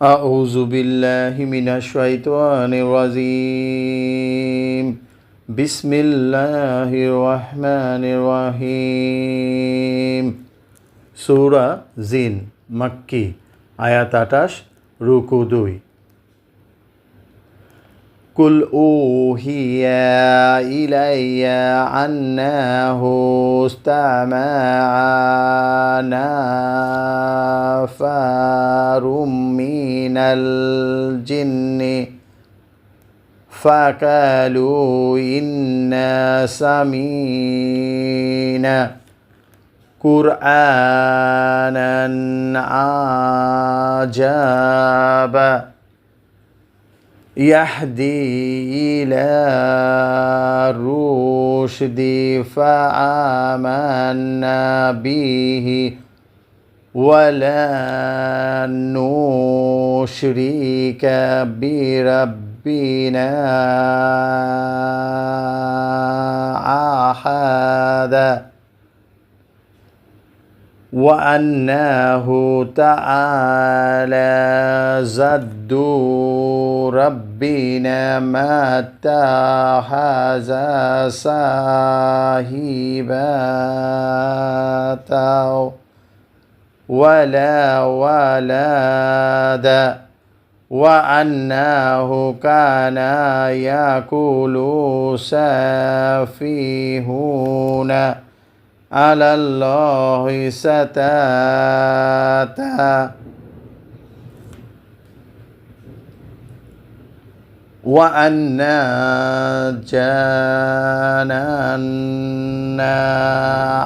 أعوذ بالله من الشيطان الرجيم بسم الله الرحمن الرحيم সূরা জিন মাক্কি আয়াত 28 রুকু 2 কুল উহিয়া ইলাইয়া আন্নাহু ইসতামা'a নাফারুম মিনাল জিন্নি ফাকালু ইন্না সামিনা কুরআনান আজাবা يهدي إلى الرشد فآمنا به ولا نشرك بربنا أحدا وأنه تعالى جد ربنا ما اتخذ صاحبة ولا ولدا وأنه كان يأكل سفيهنا على الله ستاتا وأنا جاننا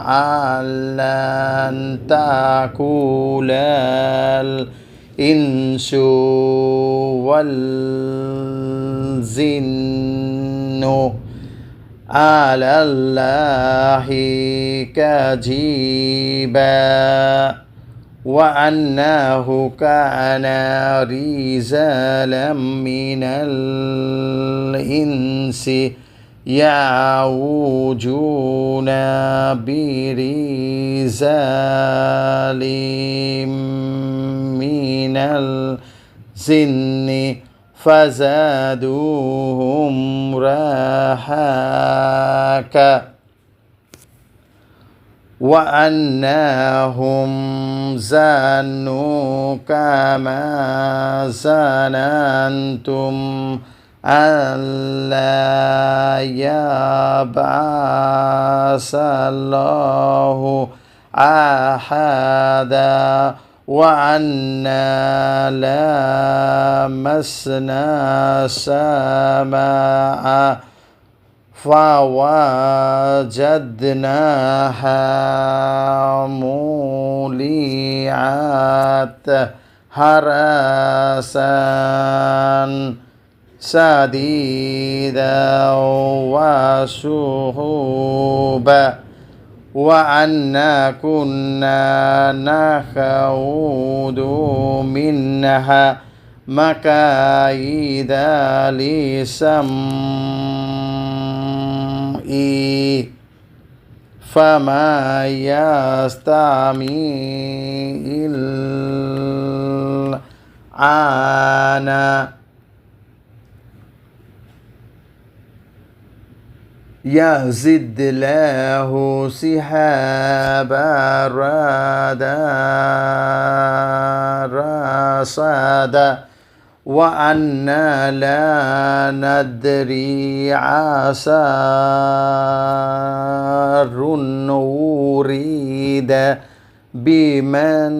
على أن تأكل الإنس والجن على الله كذبا وأنه كان رجالا من الإنس يعوجون برجال من الجن فزادوهم رهقا وأنهم ظنوا كما ظننتم أن لا يبعث الله أحدا وأنا لمسنا السماء فوجدناها مليئت حرسا شديدا وشهبا وأنا كنا نقعد منها مقاعد للسمع فما يستمع الآن يزد له سحابا رصدا وأنا لا ندري عسار أريد بمن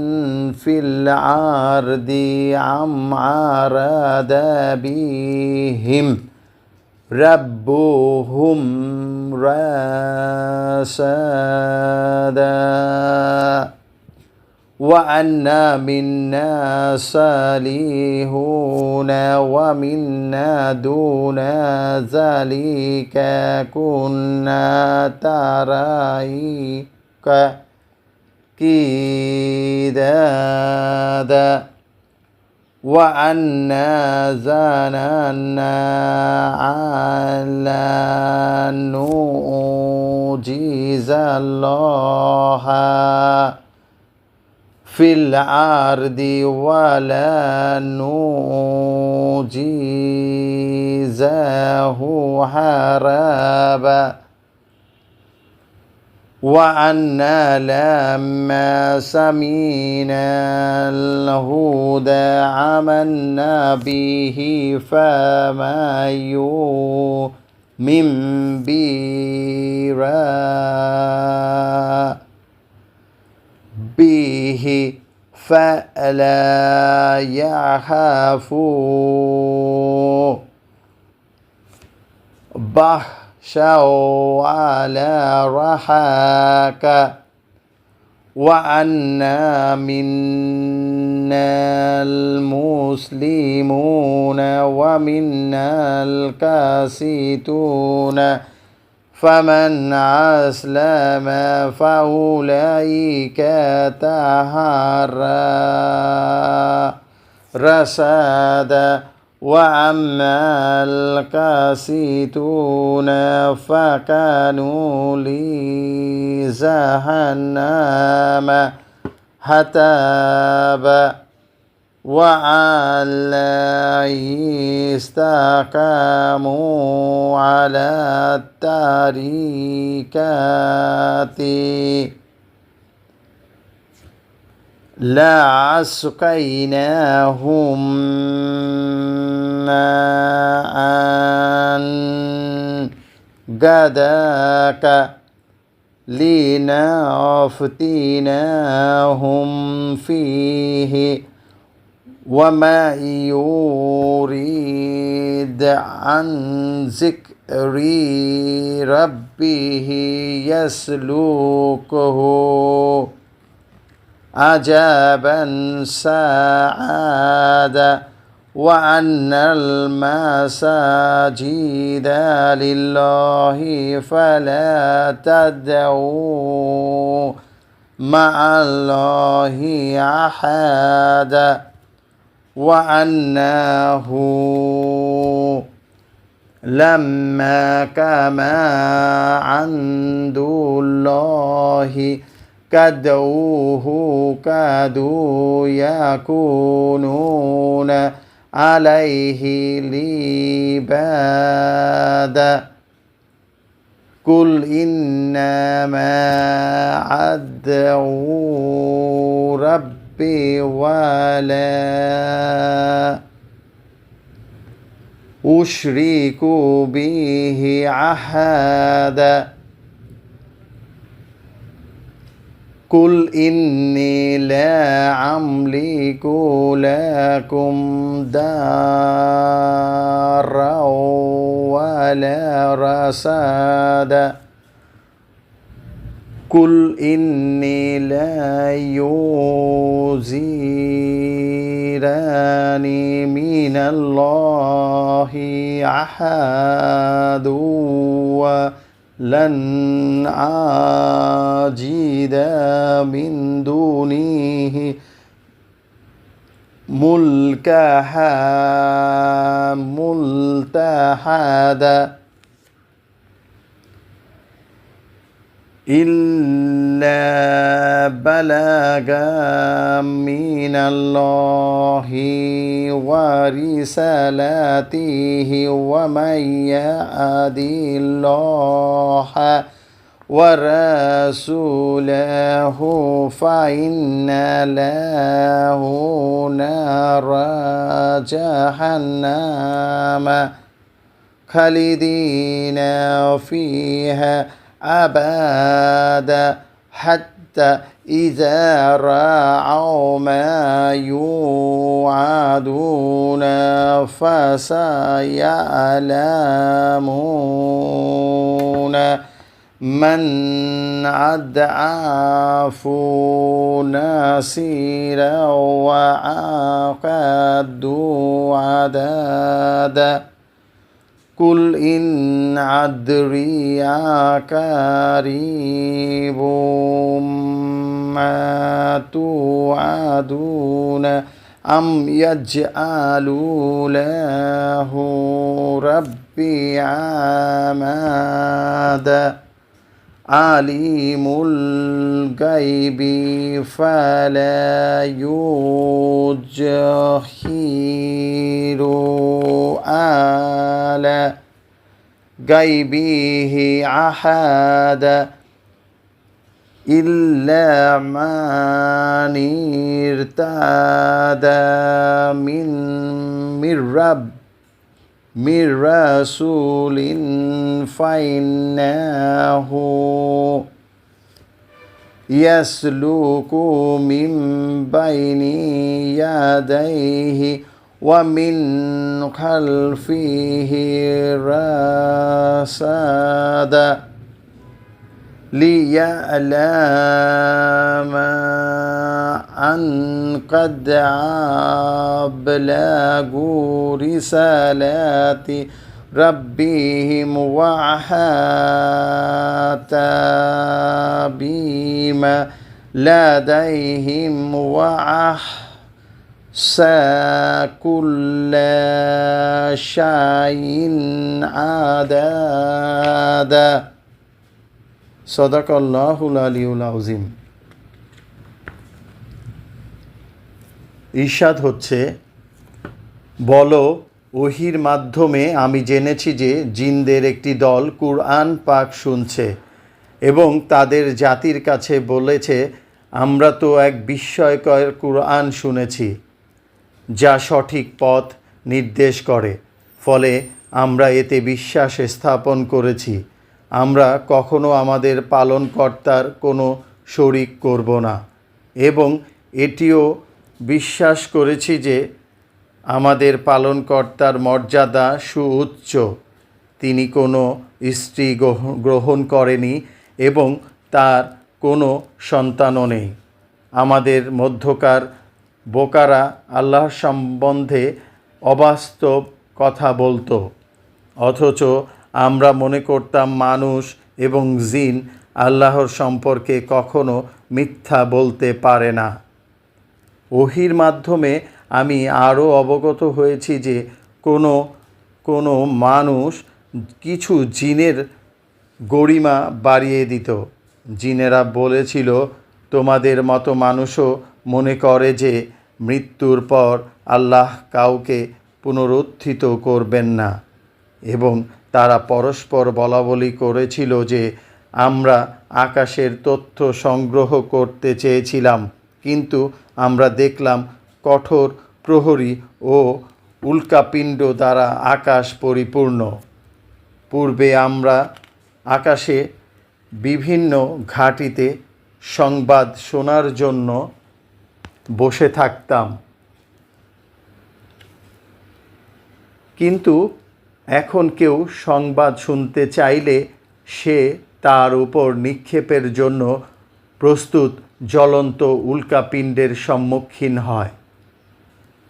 في الأرض أم أراد بهم ربهم رشدا وأنا منا صالحون ومنا دون ذلك كنا طرائق قدادا وأنا ظننا أن لن نعجز الله في الأرض ولا نجيزه هربا وأنا لما سمينا الهدى آمنا به فما يؤمن به فلا يخاف بخسا ولا رهقا وأنا منا المسلمون ومنا القاسطون فمن أسلم فأولئك تهروا رشدا وأما القاسطون فكانوا لجهنم حطبا وعلى استقاموا على الطريقات لأسقيناهم ماء غداقا لنفتناهم فيه وما يريد عن ذكر ربه يسلكه عذابا سعادا وأن المساجد لله فلا تدعوا مع الله أحدا وأنه لما كما عند الله كدوه كادوا يكونون عليه لبادا قل إنما أدعو ربي ولا أشرك به أحدا قل إني لا أملك لكم ضرا ولا رشدا قل إني لا يجيرني من الله أحد لن أجد من دونه ملتحدا إلا بلاغا من الله ورسالاته ومن يعد الله ورسوله فإن له نار جهنم خالدين فيها أبدا حتى إذا رأوا ما يوعدون فسيعلمون من أضعف نصيرا وأقد عددا قل إن أدري قريب ما توعدون أم يجعل له ربي عمدا আলিমুল গাইবি ফালা ইউজহিরু আলা গাইবিহি আহাদা ইল্লা মান ইরতাদা মির রাসূলিন ফাইন্নাহু ইয়াসলুকু মিন বাইনি ইয়াদাইহি ওয়া মিন খালফিহি রাসাদা ليعلم أن قد أبلغوا رسالات ربهم وأحاط بما لديهم وأحصى كل شيء عددا সদাকাল্লাহুল আলিউল আযীম। ইরশাদ হচ্ছে, বলো, ওহীর মাধ্যমে আমি জেনেছি যে জিনদের একটি দল কুরআন পাক শুনছে এবং তাদের জাতির কাছে বলেছে, আমরা তো এক বিস্ময়কর কুরআন শুনেছি যা সঠিক পথ নির্দেশ করে, ফলে আমরা এতে বিশ্বাস স্থাপন করেছি। আমরা কখনো আমাদের পালনকর্তার কোনো শরিক করব না এবং এটিও বিশ্বাস করেছি যে আমাদের পালনকর্তার মর্যাদা সুউচ্চ। তিনি কোনো স্ত্রী গ্রহণ করেনি এবং তার কোনো সন্তানও নেই। আমাদের মধ্যকার বোকারা আল্লাহ সম্বন্ধে অবাস্তব কথা বলতো, অথচ আমরা মনে করতাম মানুষ এবং জিন আল্লাহর সম্পর্কে কখনো মিথ্যা বলতে পারে না। ওহীর মাধ্যমে আমি আরও অবগত হয়েছি যে কোনো মানুষ কিছু জিনের গরিমা বাড়িয়ে দিত। জিনেরা বলেছিল, তোমাদের মতো মানুষও মনে করে যে মৃত্যুর পর আল্লাহ কাউকে পুনরুত্থিত করবেন না, এবং তারা পরস্পর বলাবলি করেছিল যে আমরা আকাশের তথ্য সংগ্রহ করতে চেয়েছিলাম, কিন্তু আমরা দেখলাম কঠোর প্রহরী ও উল্কাপিণ্ড দ্বারা আকাশ পরিপূর্ণ। পূর্বে আমরা আকাশে বিভিন্ন ঘাঁটিতে সংবাদ শোনার জন্য বসে থাকতাম, কিন্তু এখন কেউ সংবাদ শুনতে চাইলে সে তার উপর নিক্ষেপের জন্য প্রস্তুত জ্বলন্ত উল্কাপিণ্ডের সম্মুখীন হয়।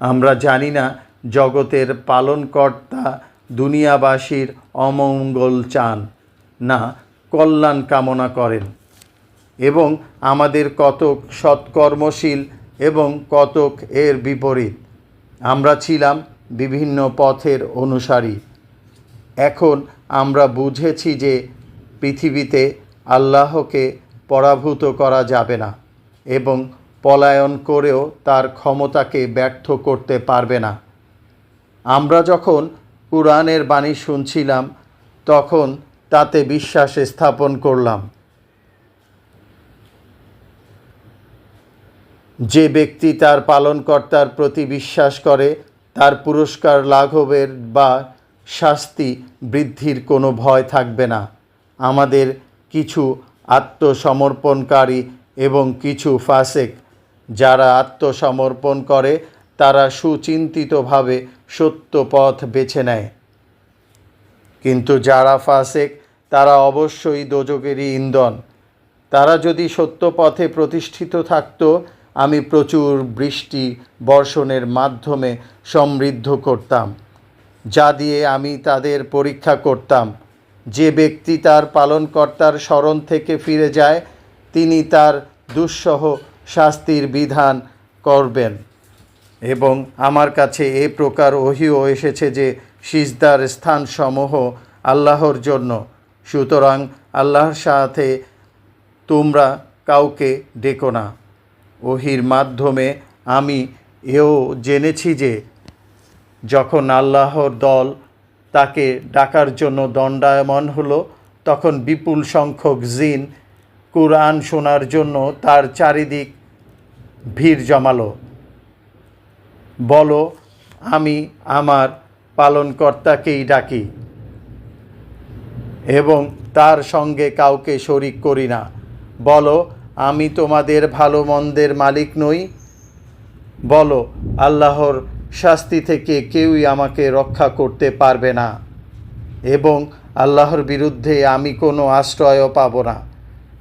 আমরা জানি না জগতের পালনকর্তা দুনিয়াবাসীর অমঙ্গল চান না কল্যাণ কামনা করেন, এবং আমাদের কতক সৎকর্মশীল এবং কতক এর বিপরীত। আমরা ছিলাম বিভিন্ন পথের অনুসারী। এখন আমরা বুঝেছি যে পৃথিবীতে আল্লাহকে পরাভূত করা যাবে না এবং পলায়ন করেও তার ক্ষমতাকে ব্যর্থ করতে পারবে না। আমরা যখন কুরআনের বাণী শুনছিলাম তখন তাতে বিশ্বাস স্থাপন করলাম। যে ব্যক্তি তার পালনকর্তার প্রতি বিশ্বাস করে তার পুরস্কার লাঘবের বা শাস্তি বৃদ্ধির কোনো ভয় থাকবে না। আমাদের কিছু আত্মসমর্পণকারী এবং কিছু ফাসেক যারা আত্মসমর্পণ করে তারা সুচিন্তিতভাবে সত্য পথ বেছে নেয়, কিন্তু যারা ফাসেক তারা অবশ্যই দোজখেরই ইন্ধন। তারা যদি সত্য পথে প্রতিষ্ঠিত থাকত, আমি প্রচুর বৃষ্টি বর্ষণের মাধ্যমে সমৃদ্ধ করতাম, যা দিয়ে আমি তাদের পরীক্ষা করতাম। যে ব্যক্তি তার পালনকর্তার শরণ থেকে ফিরে যায় তিনি তার দুঃসহ শাস্তির বিধান করবেন। এবং আমার কাছে এ প্রকার ওহীও এসেছে যে সিজদার স্থানসমূহ আল্লাহর জন্য, সুতরাং আল্লাহর সাথে তোমরা কাউকে ডেকো না। ওহির মাধ্যমে আমি এও জেনেছি যে যখন আল্লাহর দল তাকে ডাকার জন্য দণ্ডায়মান হলো, তখন বিপুল সংখ্যক জিন কুরআন শোনার জন্য তার চারিদিক ভিড় জমালো। বলো, আমি আমার পালনকর্তাকেই ডাকি এবং তার সঙ্গে কাউকে শরিক করি না। বলো, আমি তোমাদের ভালো মন্দের মালিক নই? বলো, আল্লাহর শাস্তি থেকে কেউই আমাকে রক্ষা করতে পারবে না এবং আল্লাহর বিরুদ্ধে আমি কোনো আশ্রয়ও পাব না।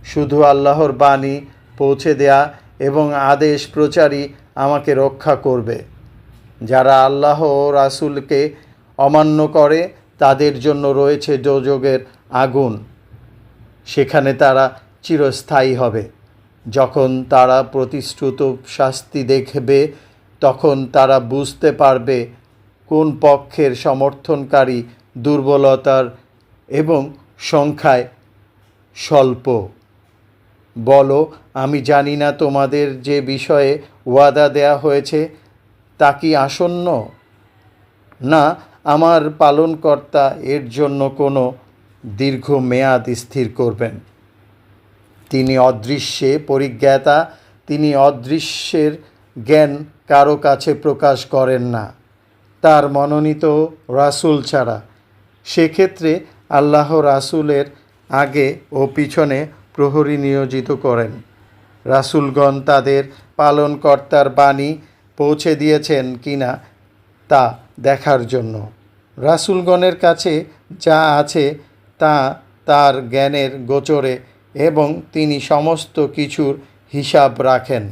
শুধু আল্লাহর বাণী পৌঁছে দেয়া এবং আদেশ প্রচারই আমাকে রক্ষা করবে। যারা আল্লাহ ও রাসূলকে অমান্য করে তাদের জন্য রয়েছে দোজখের আগুন, সেখানে তারা চিরস্থায়ী হবে। যখন তারা প্রতিশ্রুত শাস্তি দেখবে তখন তারা বুঝতে পারবে কোন পক্ষের সমর্থনকারী দুর্বলতার এবং সংখ্যায় স্বল্প। বলো, আমি জানি না তোমাদের যে বিষয়ে ওয়াদা দেয়া হয়েছে তা কি আসন্ন? না, আমার পালনকর্তা এর জন্য কোনো দীর্ঘ মেয়াদ স্থির করবেন। তিনি অদৃশ্যে পরিজ্ঞাতা, তিনি অদৃশ্যের জ্ঞান কারো কাছে প্রকাশ করেন না তার মনোনীত রাসূল ছাড়া। সেক্ষেত্রে আল্লাহ রাসূলের আগে ও পিছনে প্রহরী নিয়োজিত করেন। রাসূলগণ তাদের পালনকর্তার বাণী পৌঁছে দিয়েছেন কিনা তা দেখার জন্য। রাসূলগণের কাছে যা আছে তা তার জ্ঞানের গোচরে এবং তিনি সমস্ত কিছুর হিসাব রাখেন।